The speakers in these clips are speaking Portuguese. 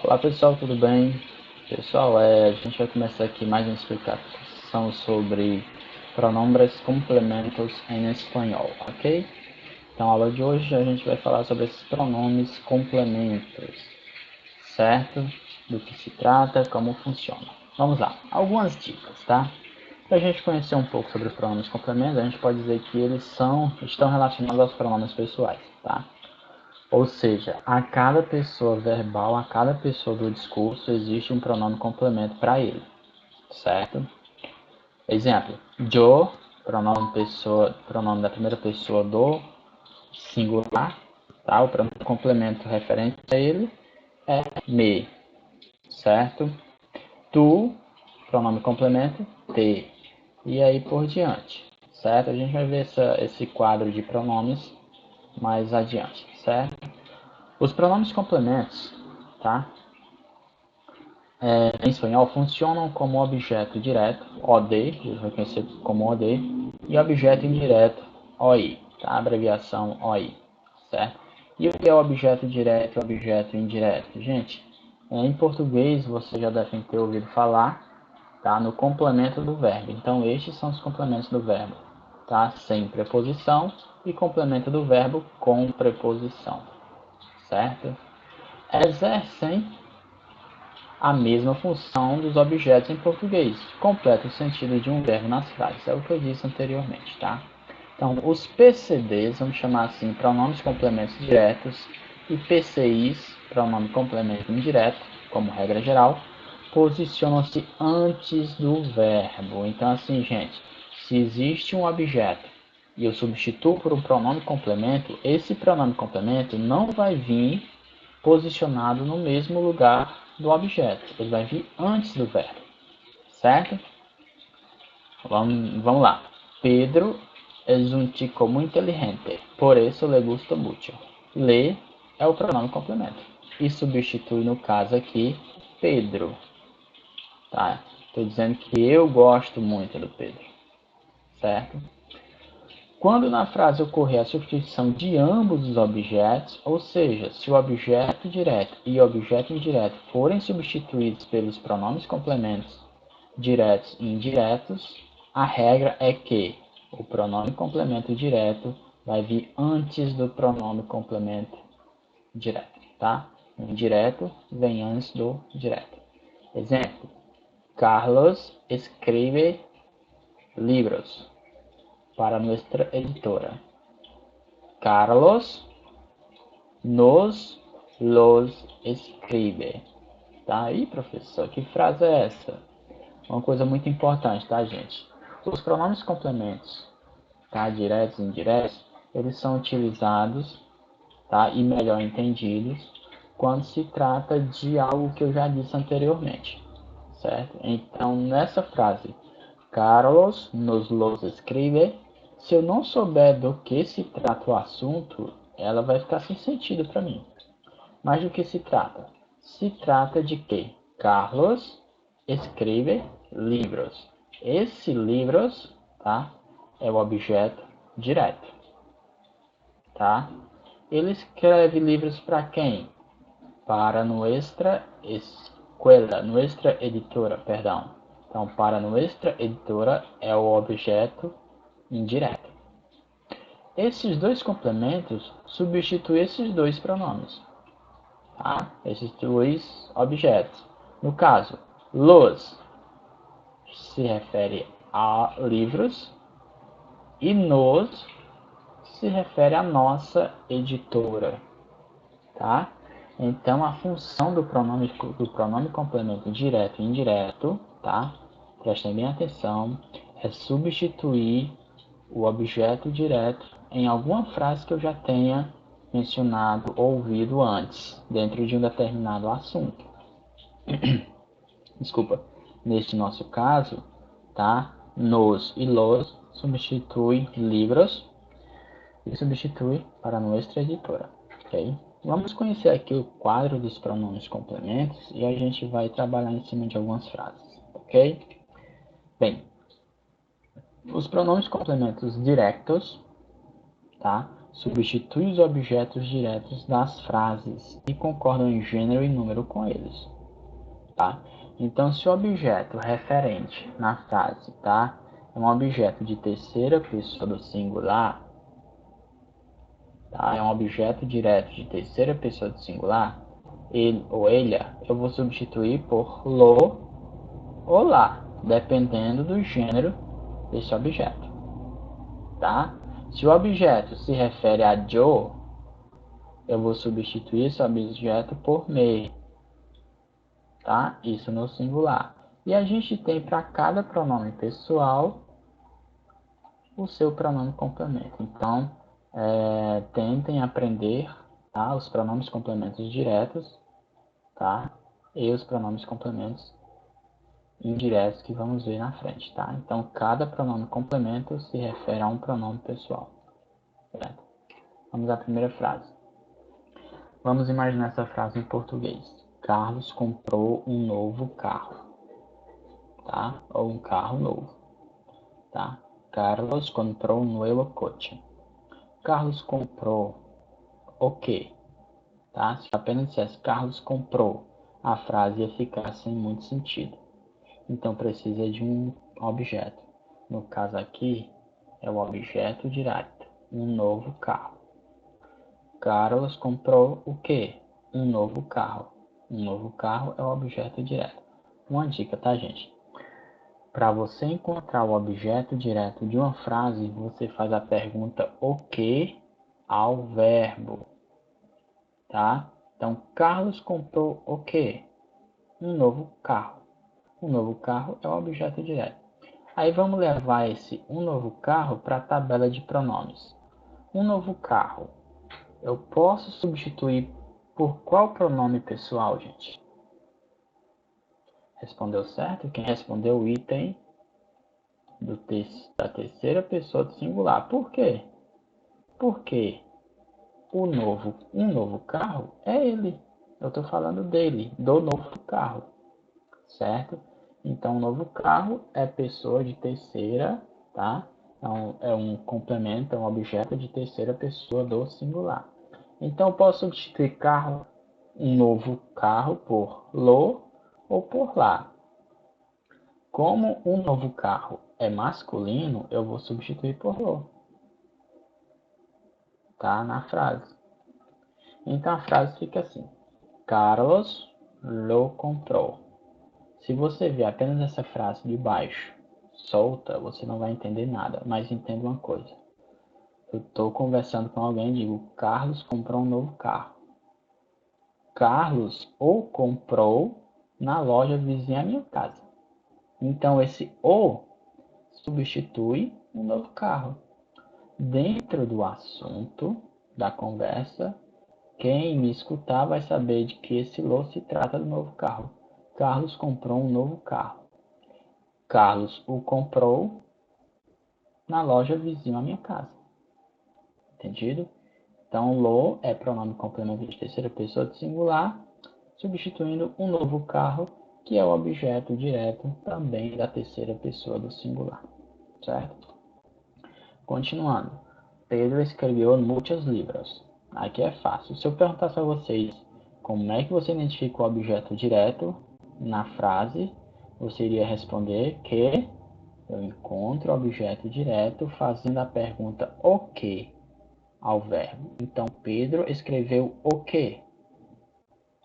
Olá pessoal, tudo bem? Pessoal, a gente vai começar aqui mais uma explicação sobre pronombres complementos em espanhol, ok? Então, a aula de hoje a gente vai falar sobre esses pronomes complementos, certo? Do que se trata, como funciona. Vamos lá, algumas dicas, tá? Para a gente conhecer um pouco sobre os pronomes complementos, a gente pode dizer que eles estão relacionados aos pronomes pessoais, tá? Ou seja, a cada pessoa verbal, a cada pessoa do discurso, existe um pronome complemento para ele, certo? Exemplo, yo, pronome da primeira pessoa do singular, tá? O pronome complemento referente a ele é me, certo? Tu, pronome complemento, te, e aí por diante, certo? A gente vai ver esse quadro de pronomes mais adiante, certo? Os pronomes complementos, tá? Em espanhol funcionam como objeto direto, OD, reconhecido como OD, e objeto indireto, OI, tá? Abreviação OI, certo? E o que é objeto direto e objeto indireto? Gente, em português você já deve ter ouvido falar, tá? No complemento do verbo. Então, estes são os complementos do verbo, tá? Sem preposição e complemento do verbo com preposição, certo? Exercem a mesma função dos objetos em português, completa o sentido de um verbo nas frases, é o que eu disse anteriormente, tá? Então, os PCDs, vamos chamar assim, pronomes complementos diretos, e PCIs, pronome complemento indireto, como regra geral, posicionam-se antes do verbo. Então, assim, gente, se existe um objeto e eu substituo por um pronome complemento, esse pronome complemento não vai vir posicionado no mesmo lugar do objeto. Ele vai vir antes do verbo, certo? Vamos lá. Pedro es un chico muy inteligente, por eso le gusta mucho. Le é o pronome complemento e substitui no caso aqui Pedro, tá? Estou dizendo que eu gosto muito do Pedro, certo? Quando na frase ocorrer a substituição de ambos os objetos, ou seja, se o objeto direto e o objeto indireto forem substituídos pelos pronomes complementos diretos e indiretos, a regra é que o pronome complemento direto vai vir antes do pronome complemento direto, tá? O indireto vem antes do direto. Exemplo: Carlos escreve libros para nuestra editora. Carlos nos los escribe. Tá aí, professor? Que frase é essa? Uma coisa muito importante, tá, gente? Os pronomes complementos, tá, diretos e indiretos, eles são utilizados, tá, e melhor entendidos quando se trata de algo que eu já disse anteriormente, certo? Então, nessa frase, Carlos nos los escribe, se eu não souber do que se trata o assunto, ela vai ficar sem sentido para mim. Mas do que se trata? Se trata de que Carlos escreve livros. Esse livros, tá? É o objeto direto, tá? Ele escreve livros para quem? Para nuestra escuela, nuestra editora, perdão. Então, para nuestra editora é o objeto indireto. Esses dois complementos substituem esses dois pronomes, tá? Esses dois objetos. No caso, los se refere a livros e nos se refere à nossa editora, tá? Então, a função do pronome complemento direto e indireto, tá? Prestem bem atenção, é substituir o objeto direto em alguma frase que eu já tenha mencionado ou ouvido antes, dentro de um determinado assunto. Desculpa. Neste nosso caso, tá? Nos e los substitui livros e substitui para nuestra editora, ok? Vamos conhecer aqui o quadro dos pronomes complementos e a gente vai trabalhar em cima de algumas frases, ok? Bem, os pronomes complementos diretos, tá? substitui os objetos diretos das frases e concordam em gênero e número com eles, tá? Então, se o objeto referente na frase, tá, é um objeto de terceira pessoa do singular, tá? É um objeto direto de terceira pessoa do singular, ele ou ela, eu vou substituir por lo ou lá, dependendo do gênero desse objeto, tá? Se o objeto se refere a Joe, eu vou substituir esse objeto por me, tá? Isso no singular. E a gente tem para cada pronome pessoal o seu pronome complemento. Então, tentem aprender, tá? Os pronomes complementos diretos, tá? E os pronomes complementos indiretos que vamos ver na frente, tá? Então, cada pronome complemento se refere a um pronome pessoal, certo? Vamos à primeira frase. Vamos imaginar essa frase em português. Carlos comprou um novo carro, tá? Ou um carro novo, tá? Carlos comprou um novo coche. Carlos comprou o quê? Tá? Se apenas dissesse Carlos comprou, a frase ia ficar sem muito sentido. Então precisa de um objeto. No caso aqui, é o objeto direto, um novo carro. Carlos comprou o quê? Um novo carro. Um novo carro é o objeto direto. Uma dica, tá, gente? Para você encontrar o objeto direto de uma frase, você faz a pergunta o que ao verbo, tá? Então, Carlos comprou o quê? Um novo carro. Um novo carro é o objeto direto. Aí vamos levar esse um novo carro para a tabela de pronomes. Um novo carro, eu posso substituir por qual pronome pessoal, gente? Respondeu certo? Quem respondeu o item da terceira pessoa do singular. Por quê? Porque um novo carro é ele. Eu estou falando dele, do novo carro, certo? Então, um novo carro é pessoa de terceira, tá? Então, é um complemento, é um objeto de terceira pessoa do singular. Então, eu posso substituir carro, um novo carro, por lo ou por lá. Como um novo carro é masculino, eu vou substituir por lo, tá? Na frase. Então, a frase fica assim: Carlos lo comprou. Se você ver apenas essa frase de baixo, solta, você não vai entender nada, mas entenda uma coisa. Eu estou conversando com alguém e digo, Carlos comprou um novo carro. Carlos o comprou na loja vizinha à minha casa. Então, esse o substitui um novo carro. Dentro do assunto da conversa, quem me escutar vai saber de que esse lo se trata do novo carro. Carlos comprou um novo carro. Carlos o comprou na loja vizinha à minha casa. Entendido? Então, lo é pronome complemento de terceira pessoa de singular, substituindo um novo carro, que é o objeto direto também da terceira pessoa do singular. Certo? Continuando. Pedro escreveu muitos livros. Aqui é fácil. Se eu perguntasse a vocês como é que você identifica o objeto direto na frase, você iria responder que eu encontro o objeto direto fazendo a pergunta o que ao verbo. Então, Pedro escreveu o que?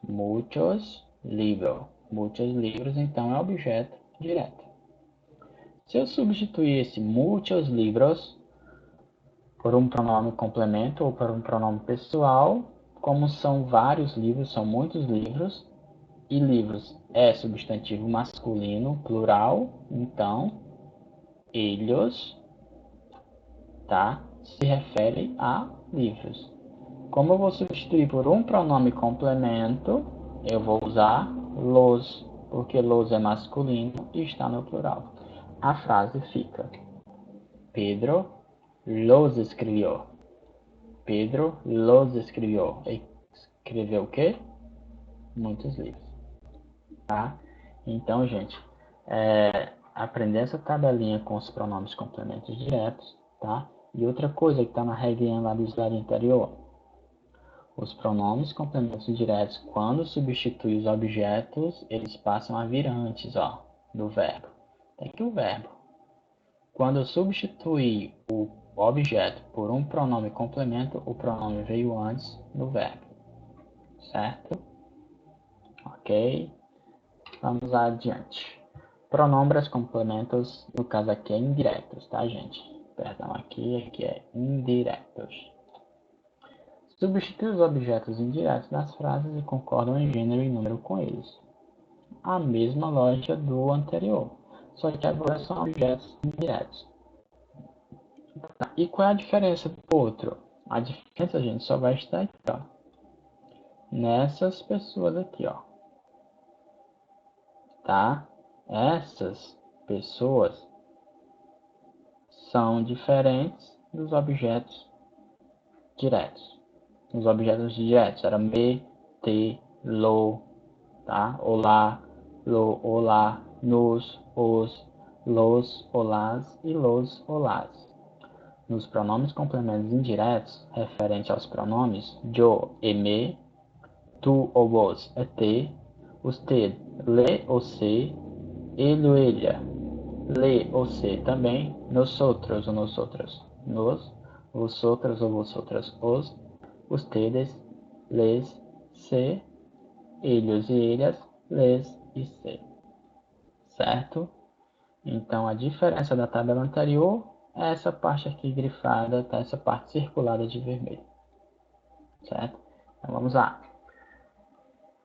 Muitos livros. Muitos livros, então, é objeto direto. Se eu substituir esse muitos livros por um pronome complemento ou por um pronome pessoal, como são vários livros, são muitos livros, e livros é substantivo masculino, plural, então, ellos, tá? Se refere a livros. Como eu vou substituir por um pronome complemento, eu vou usar los, porque los é masculino e está no plural. A frase fica: Pedro los escreveu. Pedro los escreveu. Escreveu o quê? Muitos livros. Tá? Então, gente, aprender essa tabelinha com os pronomes complementos diretos, tá? E outra coisa que está na regrinha lá do slide anterior, os pronomes complementos diretos, quando substituem os objetos, eles passam a vir antes, ó, do verbo. Tem aqui o verbo. Quando eu substituir o objeto por um pronome complemento, o pronome veio antes do verbo, certo? Ok? Vamos adiante. Pronombres complementos, no caso aqui é indiretos, tá, gente? Perdão, aqui é indiretos. Substitui os objetos indiretos das frases e concordam em gênero e número com eles. A mesma lógica do anterior, só que agora são objetos indiretos. E qual é a diferença do outro? A diferença, gente, só vai estar aqui, ó. Nessas pessoas aqui, ó. Tá? Essas pessoas são diferentes dos objetos diretos. Os objetos diretos eram me, te, lo, tá? Olá, lo, olá, nos, os, los, olás e los, olás. Nos pronomes complementos indiretos, referente aos pronomes yo e me, tu ou vos é te, usted, le ou se, ele ou ella, le ou se também, nosotros ou nosotras, nos, vosotras ou vosotras, os, ustedes, les, se, ellos e ellas, les e se. Certo? Então, a diferença da tabela anterior é essa parte aqui grifada, tá? Essa parte circulada de vermelho. Certo? Então, vamos lá.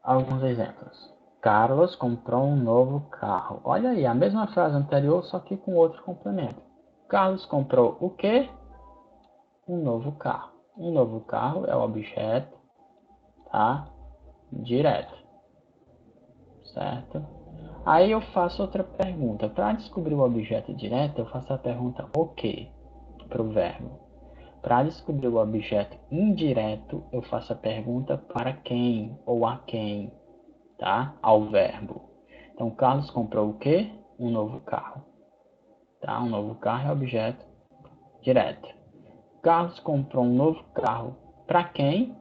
Alguns exemplos. Carlos comprou um novo carro. Olha aí, a mesma frase anterior, só que com outro complemento. Carlos comprou o quê? Um novo carro. Um novo carro é o objeto, tá? Direto. Certo? Aí eu faço outra pergunta. Para descobrir o objeto direto, eu faço a pergunta o quê? Para o verbo. Para descobrir o objeto indireto, eu faço a pergunta para quem ou a quem, tá? Ao verbo. Então, Carlos comprou o quê? Um novo carro. Tá? Um novo carro é objeto direto. Carlos comprou um novo carro para quem?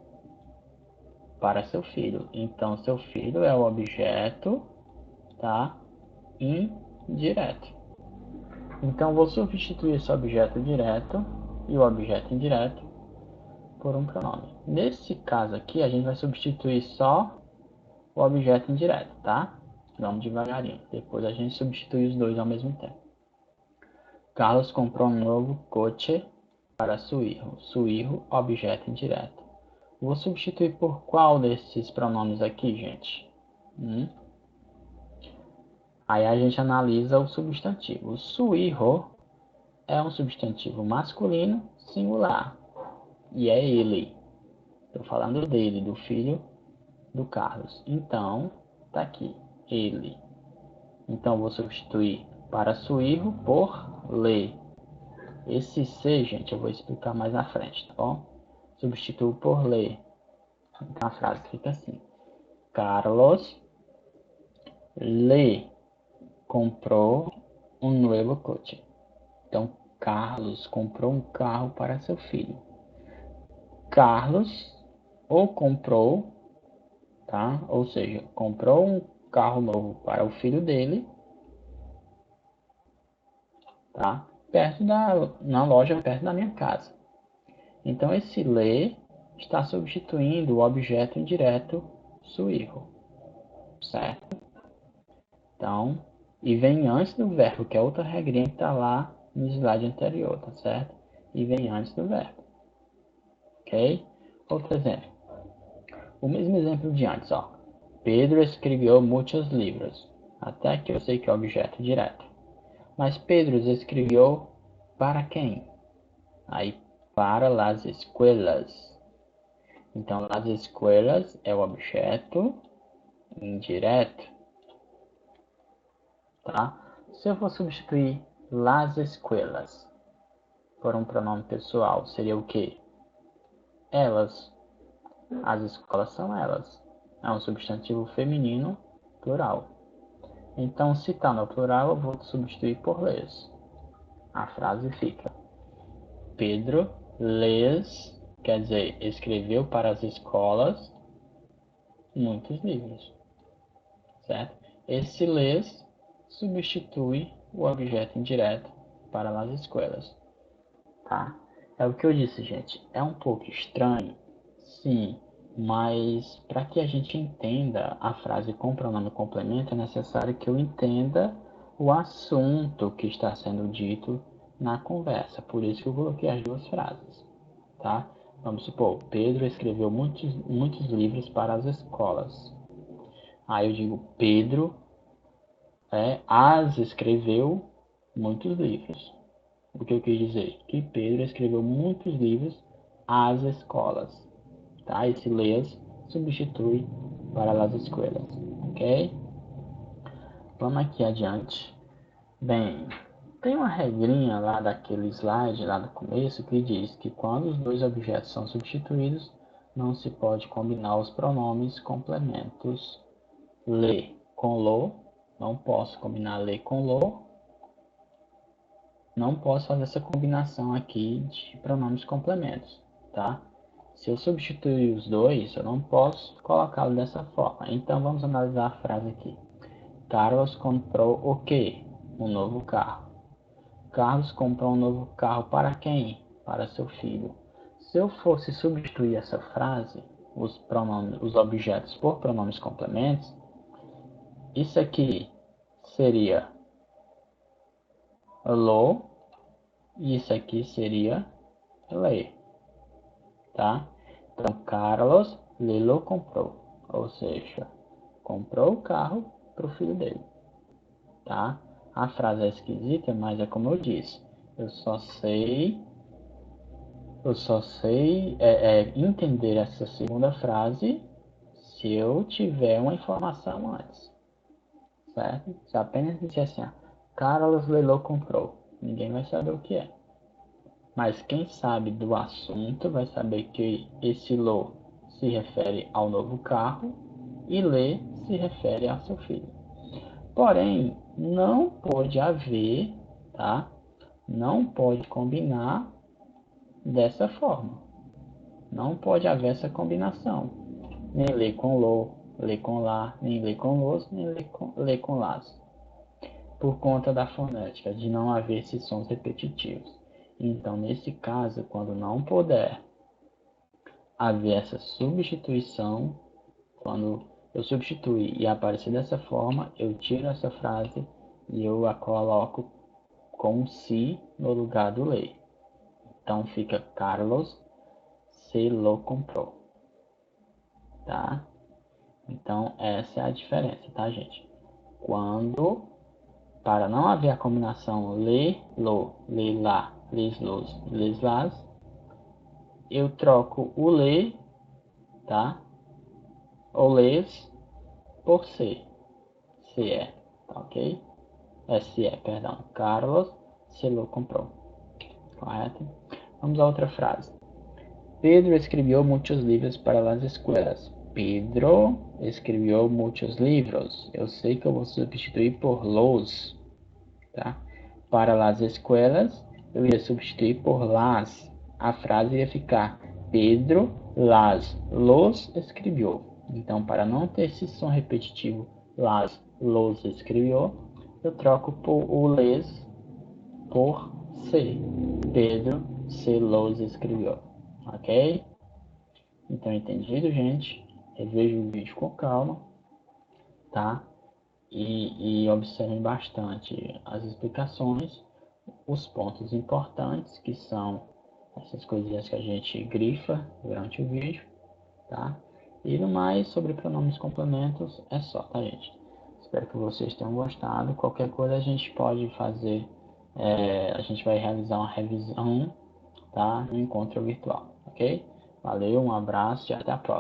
Para seu filho. Então, seu filho é o objeto, tá? Indireto. Então, vou substituir esse objeto direto e o objeto indireto por um pronome. Nesse caso aqui, a gente vai substituir só o objeto indireto, tá? Vamos devagarinho. Depois a gente substitui os dois ao mesmo tempo. Carlos comprou um novo coche para seu hijo. Seu hijo, objeto indireto. Vou substituir por qual desses pronomes aqui, gente? Aí a gente analisa o substantivo. Su hijo é um substantivo masculino singular. E é ele. Estou falando dele, do filho do Carlos. Então, tá aqui, ele. Então, vou substituir para su hijo por le. Esse se, gente, eu vou explicar mais na frente, tá bom? Substituo por le. Então, a frase fica assim. Carlos le comprou um novo coche. Então, Carlos comprou um carro para seu filho. Carlos ou comprou, tá? Ou seja, comprou um carro novo para o filho dele, tá? Na loja perto da minha casa. Então, esse le está substituindo o objeto indireto su hijo, certo? Então, e vem antes do verbo, que é outra regrinha que está lá no slide anterior, tá certo? E vem antes do verbo, ok? Outro exemplo. O mesmo exemplo de antes, ó. Pedro escreveu muitos livros. Até aqui eu sei que é objeto direto. Mas Pedro escreveu para quem? Aí, para las escuelas. Então, las escuelas é o objeto indireto, tá? Se eu for substituir las escuelas por um pronome pessoal, seria o quê? Elas. As escolas são elas. É um substantivo feminino plural. Então, se está no plural, eu vou substituir por les. A frase fica: Pedro lês, quer dizer, escreveu para as escolas muitos livros, certo? Esse lês substitui o objeto indireto para as escolas, tá? É o que eu disse, gente. É um pouco estranho, sim, mas para que a gente entenda a frase com pronome complemento, é necessário que eu entenda o assunto que está sendo dito na conversa. Por isso que eu coloquei as duas frases, tá? Vamos supor, Pedro escreveu muitos livros para as escolas. Aí eu digo, Pedro as escreveu muitos livros. O que eu quis dizer? Que Pedro escreveu muitos livros às escolas. Tá? Esse leas substitui para as escolas. Ok? Vamos aqui adiante. Bem, tem uma regrinha lá daquele slide, lá do começo, que diz que quando os dois objetos são substituídos, não se pode combinar os pronomes complementos le com lo. Não posso combinar le com lo. Não posso fazer essa combinação aqui de pronomes complementos, tá? Se eu substituir os dois, eu não posso colocá-lo dessa forma. Então, vamos analisar a frase aqui. Carlos comprou o quê? Um novo carro. Carlos comprou um novo carro para quem? Para seu filho. Se eu fosse substituir essa frase, os objetos por pronomes complementos, isso aqui seria lo, e isso aqui seria le, tá? Então, Carlos lo comprou, ou seja, comprou o carro para o filho dele, tá? A frase é esquisita, mas é como eu disse, eu só sei entender essa segunda frase se eu tiver uma informação antes, certo? Se apenas disser assim, Carlos lo comprou, ninguém vai saber o que é. Mas quem sabe do assunto vai saber que esse lo se refere ao novo carro e le se refere ao seu filho. Porém, não pode haver, tá? Não pode combinar dessa forma. Não pode haver essa combinação. Nem le com lo, le com lá, nem le com los, nem le com las. Por conta da fonética, de não haver esses sons repetitivos. Então, nesse caso, quando não puder haver essa substituição, quando eu substituir e aparecer dessa forma, eu tiro essa frase e eu a coloco com se no lugar do le. Então fica Carlos se lo comprou, tá? Então essa é a diferença, tá, gente? Quando, para não haver a combinação le, lo, le, lá, les, los, les, las, eu troco o le, tá? Ou les por se. Se é, tá ok? Se é, perdão. Carlos se lo comprou. Correto? Vamos a outra frase. Pedro escreveu muitos livros para as escolas. Pedro escreveu muitos livros. Eu sei que eu vou substituir por los, tá? Para as escolas, eu ia substituir por las. A frase ia ficar Pedro los escreveu. Então, para não ter esse som repetitivo, los escreveu, eu troco o les por se. Pedro se los escreveu. Ok? Então, entendido, gente? Reveja o vídeo com calma, tá? E observem bastante as explicações, os pontos importantes, que são essas coisinhas que a gente grifa durante o vídeo, tá? E no mais, sobre pronomes complementos, é só, tá, gente? Espero que vocês tenham gostado. Qualquer coisa a gente pode fazer, a gente vai realizar uma revisão, tá? No encontro virtual, ok? Valeu, um abraço e até a próxima.